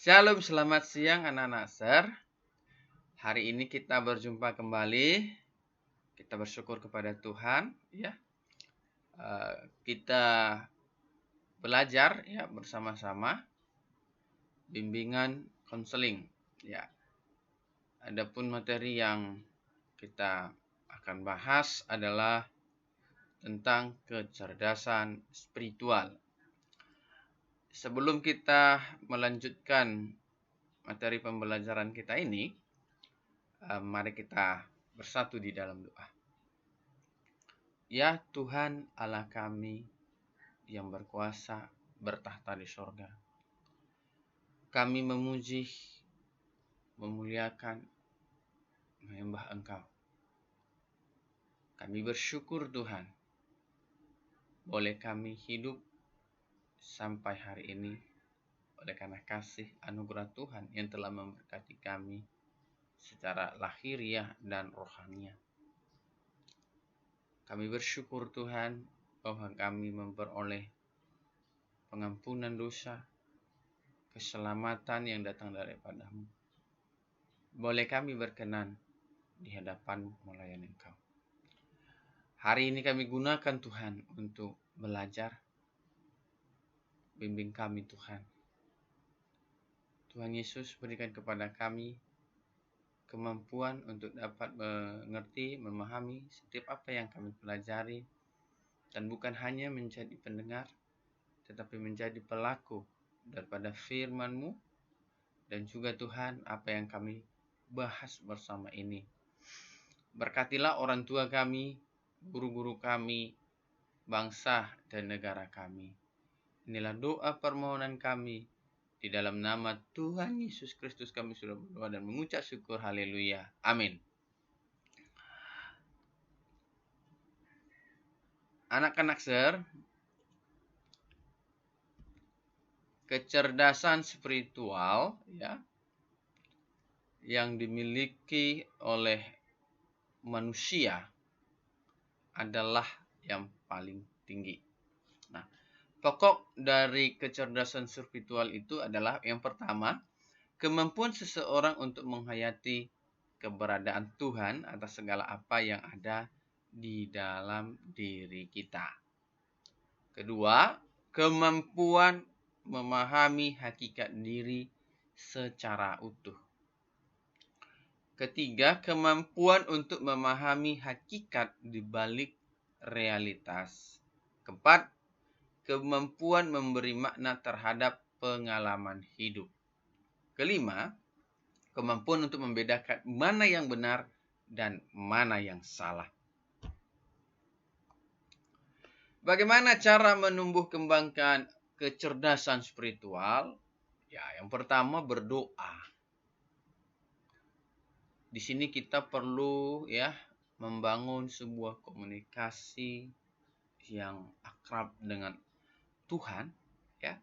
Shalom, selamat siang anak-anak Ser. Hari ini kita berjumpa kembali. Kita bersyukur kepada Tuhan, ya. Kita belajar ya bersama-sama bimbingan konseling, ya. Adapun materi yang kita akan bahas adalah tentang kecerdasan spiritual. Sebelum kita melanjutkan materi pembelajaran kita ini, mari kita bersatu di dalam doa. Ya Tuhan Allah kami yang berkuasa bertahta di sorga, kami memuji, memuliakan, menyembah Engkau. Kami bersyukur Tuhan, boleh kami hidup sampai hari ini oleh karena kasih anugerah Tuhan yang telah memberkati kami secara lahiriah dan rohaniah. Kami bersyukur Tuhan bahwa kami memperoleh pengampunan dosa, keselamatan yang datang daripada-Mu. Boleh kami berkenan di hadapan melayani Engkau. Hari ini kami gunakan Tuhan untuk belajar. Bimbing kami Tuhan. Tuhan Yesus berikan kepada kami kemampuan untuk dapat mengerti, memahami setiap apa yang kami pelajari. Dan bukan hanya menjadi pendengar, tetapi menjadi pelaku daripada firman-Mu. Dan juga Tuhan apa yang kami bahas bersama ini. Berkatilah orang tua kami, guru-guru kami, bangsa dan negara kami. Inilah doa permohonan kami. Di dalam nama Tuhan Yesus Kristus kami sudah berdoa dan mengucap syukur. Haleluya. Amin. Anak-anak Ser, kecerdasan spiritual ya yang dimiliki oleh manusia adalah yang paling tinggi. Nah, pokok dari kecerdasan spiritual itu adalah yang pertama, kemampuan seseorang untuk menghayati keberadaan Tuhan atas segala apa yang ada di dalam diri kita. Kedua, kemampuan memahami hakikat diri secara utuh. Ketiga, kemampuan untuk memahami hakikat di balik realitas. Keempat, kemampuan memberi makna terhadap pengalaman hidup. Kelima, kemampuan untuk membedakan mana yang benar dan mana yang salah. Bagaimana cara menumbuh kembangkan kecerdasan spiritual? Ya, yang pertama berdoa. Di sini kita perlu ya membangun sebuah komunikasi yang akrab dengan Tuhan ya.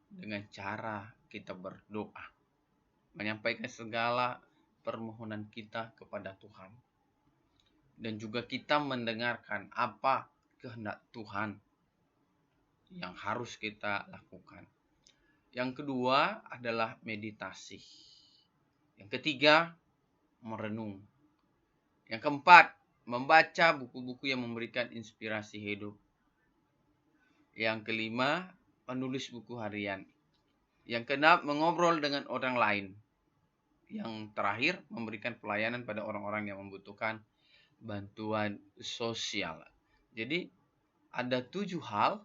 Dengan cara kita berdoa. Menyampaikan segala permohonan kita kepada Tuhan. Dan juga kita mendengarkan apa kehendak Tuhan yang harus kita lakukan. Yang kedua adalah meditasi. Yang ketiga, merenung. Yang keempat, membaca buku-buku yang memberikan inspirasi hidup. Yang kelima, menulis buku harian. Yang keenam, mengobrol dengan orang lain. Yang terakhir, memberikan pelayanan pada orang-orang yang membutuhkan bantuan sosial. Jadi, ada 7 hal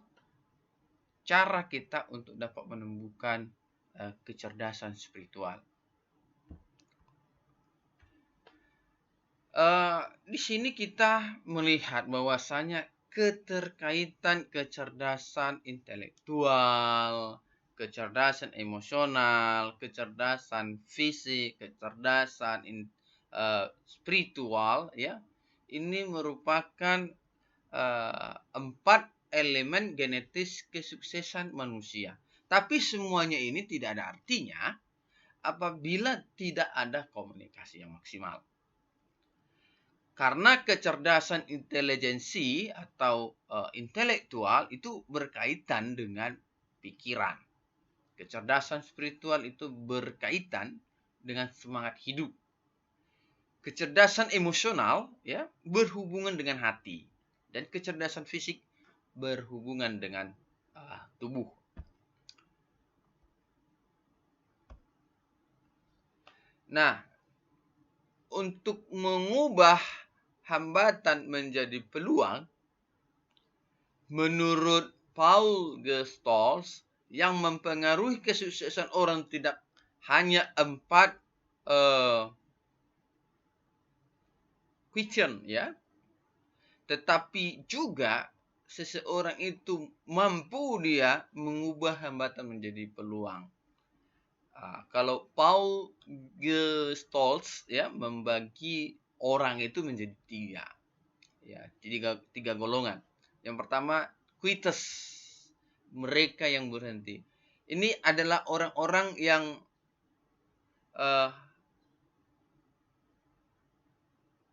cara kita untuk dapat menumbuhkan kecerdasan spiritual. Di sini kita melihat bahwasanya keterkaitan kecerdasan intelektual, kecerdasan emosional, kecerdasan fisik, kecerdasan spiritual ya. Ini merupakan 4 elemen genetis kesuksesan manusia. Tapi semuanya ini tidak ada artinya apabila tidak ada komunikasi yang maksimal. Karena kecerdasan intelijensi atau intelektual itu berkaitan dengan pikiran. Kecerdasan spiritual itu berkaitan dengan semangat hidup. Kecerdasan emosional ya berhubungan dengan hati, dan kecerdasan fisik berhubungan dengan tubuh. Nah, untuk mengubah hambatan menjadi peluang, menurut Paul Gestalt, yang mempengaruhi kesuksesan orang tidak hanya 4 question ya, tetapi juga seseorang itu mampu dia mengubah hambatan menjadi peluang. Kalau Paul Gestalt ya membagi orang itu menjadi 3 ya, tiga golongan. Yang pertama, quitters, mereka yang berhenti. Ini adalah orang-orang yang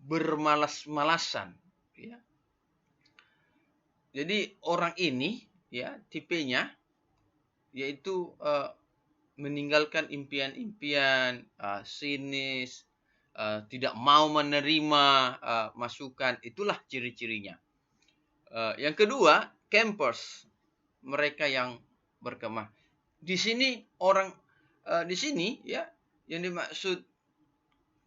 bermalas-malasan ya. Jadi orang ini ya tipenya yaitu meninggalkan impian-impian, sinis, tidak mau menerima masukan. Itulah ciri-cirinya. Yang kedua, campers, mereka yang berkemah. Di sini di sini ya, yang dimaksud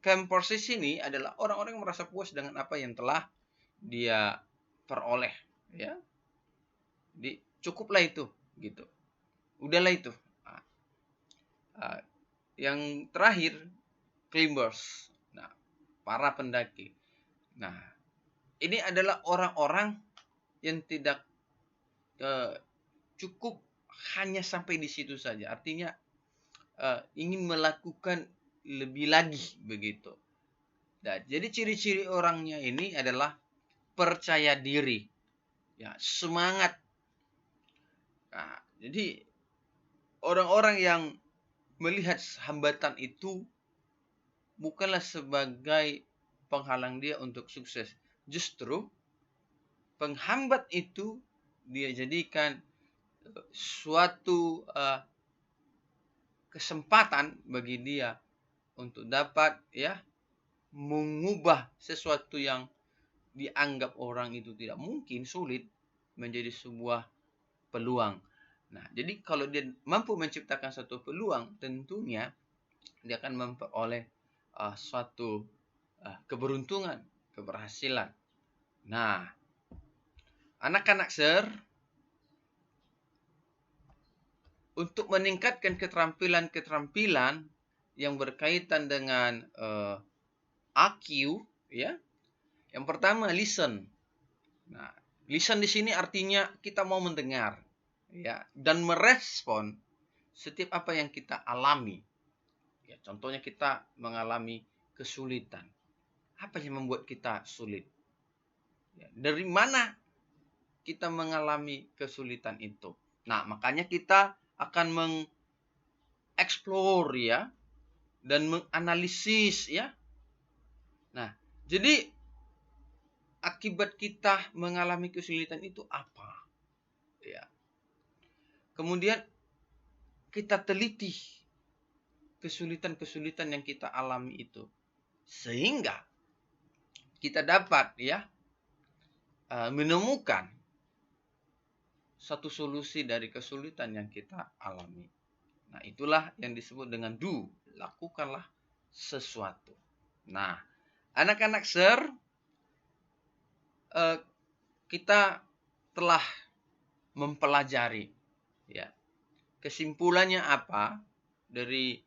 campers di sini adalah orang-orang yang merasa puas dengan apa yang telah dia peroleh ya. Cukuplah itu gitu. Udahlah itu. Yang terakhir, climbers. Nah, para pendaki. Nah, ini adalah orang-orang yang tidak cukup hanya sampai di situ saja. Artinya ingin melakukan lebih lagi begitu. Nah, jadi ciri-ciri orangnya ini adalah percaya diri, ya, semangat. Nah, jadi orang-orang yang melihat hambatan itu bukanlah sebagai penghalang dia untuk sukses. Justru penghambat itu dia jadikan suatu kesempatan bagi dia untuk dapat ya mengubah sesuatu yang dianggap orang itu tidak mungkin, sulit, menjadi sebuah peluang. Nah, jadi kalau dia mampu menciptakan satu peluang, tentunya dia akan memperoleh suatu keberuntungan, keberhasilan. Nah, anak-anak untuk meningkatkan keterampilan-keterampilan yang berkaitan dengan AQ ya. Yang pertama, listen. Nah, listen di sini artinya kita mau mendengar ya dan merespon setiap apa yang kita alami. Ya, contohnya kita mengalami kesulitan. Apa yang membuat kita sulit? Ya, dari mana kita mengalami kesulitan itu? Nah, makanya kita akan mengeksplor ya dan menganalisis ya. Nah, jadi akibat kita mengalami kesulitan itu apa? Ya. Kemudian kita teliti kesulitan-kesulitan yang kita alami itu, sehingga kita dapat ya menemukan satu solusi dari kesulitan yang kita alami. Nah, itulah yang disebut dengan do, lakukanlah sesuatu. Nah, anak-anak kita telah mempelajari ya. Kesimpulannya apa dari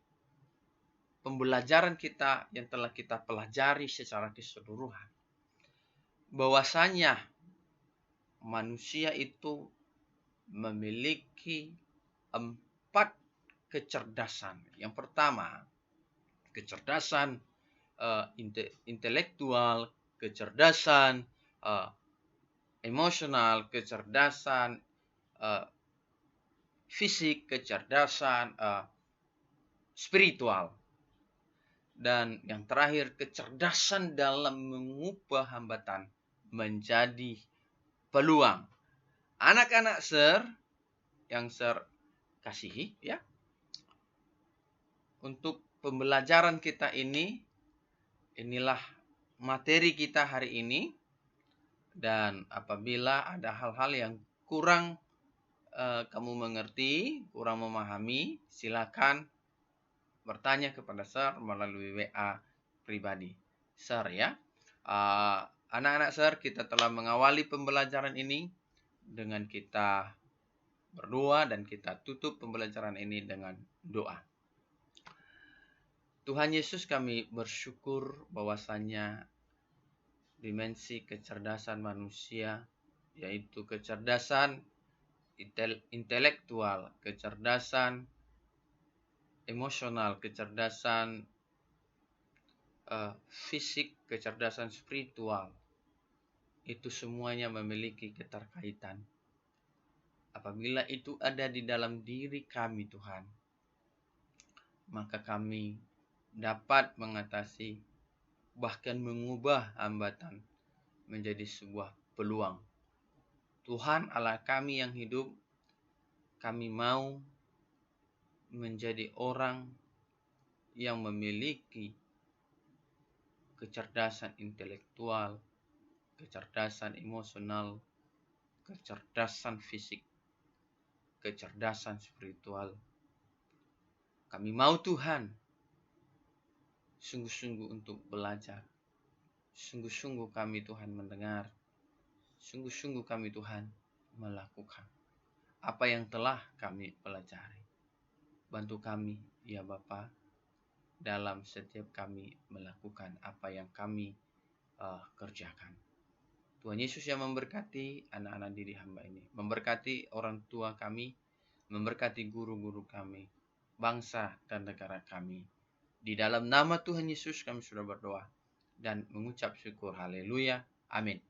pembelajaran kita yang telah kita pelajari secara keseluruhan? Bahwasanya manusia itu memiliki 4 kecerdasan. Yang pertama, kecerdasan intelektual, kecerdasan emosional, kecerdasan fisik, kecerdasan spiritual. Dan yang terakhir, kecerdasan dalam mengubah hambatan menjadi peluang. Anak-anak yang kasihi ya, untuk pembelajaran kita ini, inilah materi kita hari ini. Dan apabila ada hal-hal yang kurang kamu mengerti, kurang memahami, silakan bertanya kepada Sir melalui WA pribadi Sir ya. Anak-anak Sir, kita telah mengawali pembelajaran ini dengan kita berdoa dan kita tutup pembelajaran ini dengan doa. Tuhan Yesus, kami bersyukur bahwasannya dimensi kecerdasan manusia, yaitu kecerdasan intelektual, kecerdasan emosional, kecerdasan fisik, kecerdasan spiritual, itu semuanya memiliki keterkaitan. Apabila itu ada di dalam diri kami, Tuhan, maka kami dapat mengatasi, bahkan mengubah hambatan menjadi sebuah peluang. Tuhan Allah kami yang hidup, kami mau menjadi orang yang memiliki kecerdasan intelektual, kecerdasan emosional, kecerdasan fisik, kecerdasan spiritual. Kami mau Tuhan sungguh-sungguh untuk belajar. Sungguh-sungguh kami Tuhan mendengar. Sungguh-sungguh kami Tuhan melakukan apa yang telah kami pelajari. Bantu kami ya Bapa dalam setiap kami melakukan apa yang kami kerjakan. Tuhan Yesus yang memberkati anak-anak didik hamba ini. Memberkati orang tua kami. Memberkati guru-guru kami. Bangsa dan negara kami. Di dalam nama Tuhan Yesus kami sudah berdoa dan mengucap syukur. Haleluya. Amin.